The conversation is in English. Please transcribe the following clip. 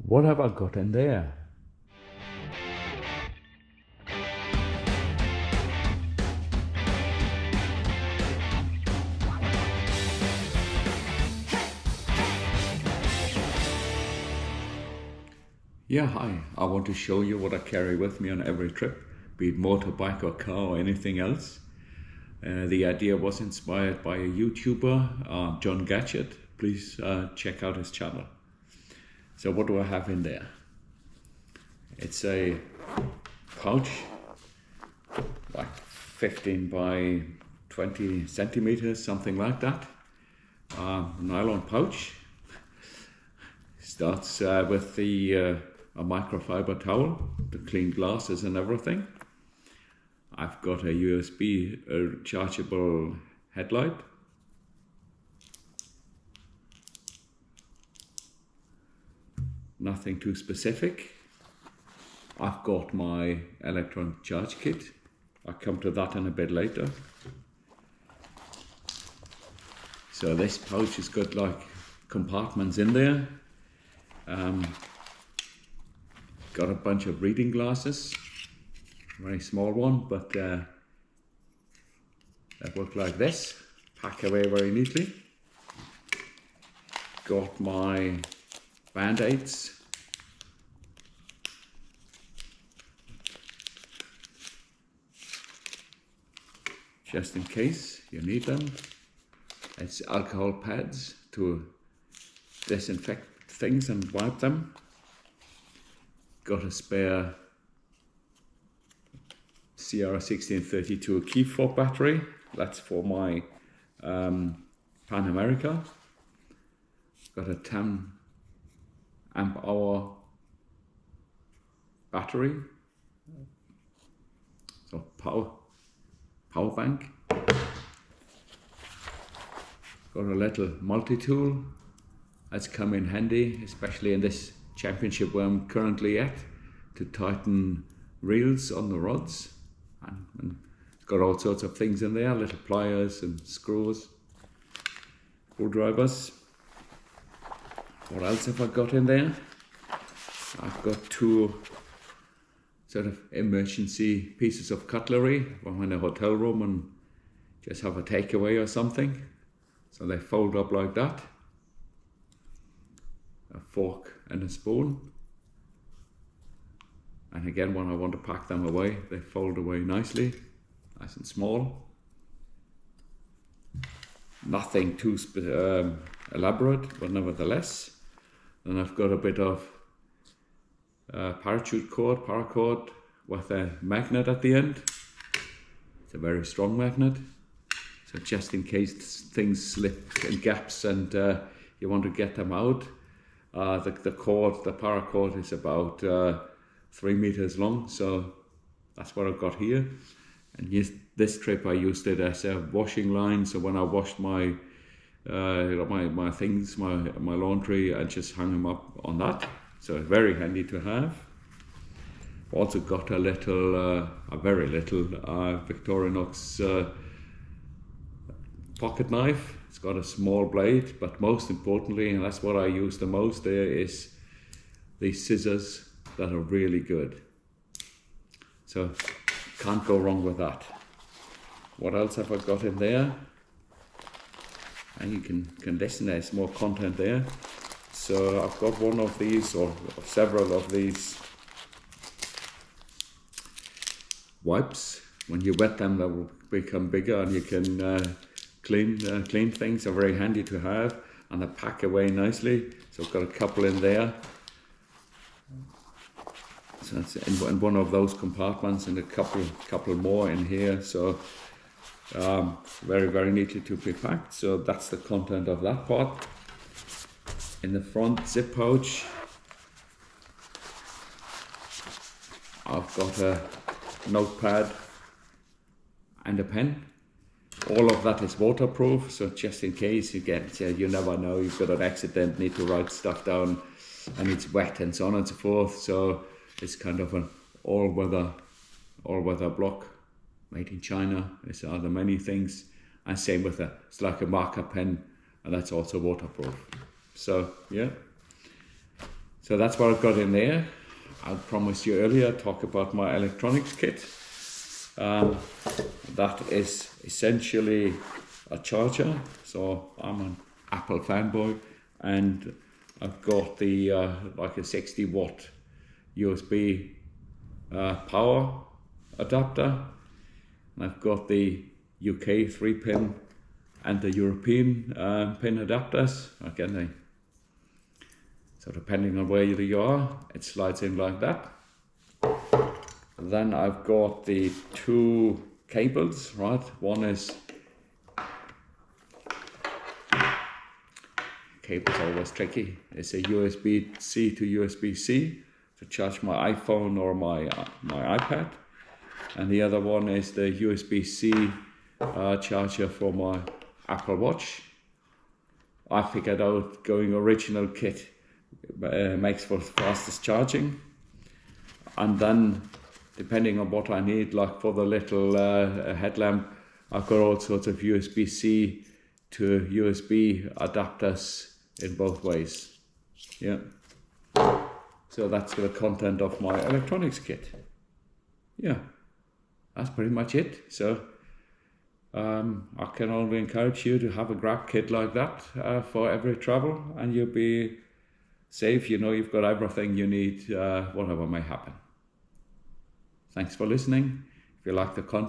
What have I got in there? Yeah, hi. I want to show you what I carry with me on every trip, be it motorbike or car or anything else. The idea was inspired by a YouTuber, Jon Gadget. Please check out his channel. So what do I have in there? It's a pouch, like 15 by 20 centimeters, something like that. Nylon pouch. Starts with a microfiber towel to clean glasses and everything. I've got a USB chargeable headlight. Nothing too specific. I've got my electronic charge kit. I'll come to that in a bit later. So this pouch has got like compartments in there. Got a bunch of reading glasses, very small one, but they work like this, pack away very neatly. Got my band-aids, just in case you need them. It's alcohol pads to disinfect things and wipe them. Got a spare CR1632 key fob battery. That's for my Pan America. Got a 10 amp hour battery. So power bank. Got a little multi-tool. That's come in handy, especially in this championship where I'm currently at, to tighten reels on the rods, and it's got all sorts of things in there, little pliers and screws, screwdrivers. What else have I got in there? I've got two sort of emergency pieces of cutlery. I'm in a hotel room and just have a takeaway or something, so they fold up like that. A fork and a spoon, and again when I want to pack them away, they fold away nicely, nice and small. Nothing too elaborate, but nevertheless. Then I've got a bit of parachute cord, paracord, with a magnet at the end. It's a very strong magnet, so just in case things slip in gaps and you want to get them out. The cord, the paracord, is about 3 meters long, so that's what I've got here. And this trip I used it as a washing line, so when I washed my my things, my laundry, I just hung them up on that. So it's very handy to have. Also got a little, a very little Victorinox pocket knife. It's got a small blade, but most importantly, and that's what I use the most there, is these scissors that are really good. So can't go wrong with that. What else have I got in there? And you can listen, there's more content there. So I've got one of these, or several of these wipes. When you wet them, they will become bigger, and you can clean things. Are very handy to have, and they pack away nicely. So I've got a couple in there. So that's in one of those compartments, and a couple more in here. So very neatly to be packed. So that's the content of that part. In the front zip pouch, I've got a notepad and a pen. All of that is waterproof, so just in case you never know, you've got an accident, need to write stuff down and it's wet and so on and so forth. So it's kind of an all-weather block, made in China. There's other many things, and same with it's like a marker pen, and that's also waterproof. So yeah, So that's what I've got in there. I promised you earlier, talk about my electronics kit. That is essentially a charger. So I'm an Apple fanboy, and I've got the like a 60 watt USB power adapter, and I've got the UK 3-pin and the European pin adapters. Again, so depending on where you are, it slides in like that. Then I've got the 2 cables, right? One is, cable's always tricky. It's a USB-C to USB-C to charge my iPhone or my iPad. And the other one is the USB-C charger for my Apple Watch. I figured out going original kit makes for fastest charging. And then depending on what I need, like for the little headlamp, I've got all sorts of USB-C to USB adapters in both ways. Yeah. So that's the content of my electronics kit. Yeah, that's pretty much it. So I can only encourage you to have a grab kit like that for every travel, and you'll be safe. You know you've got everything you need, whatever may happen. Thanks for listening. If you like the content,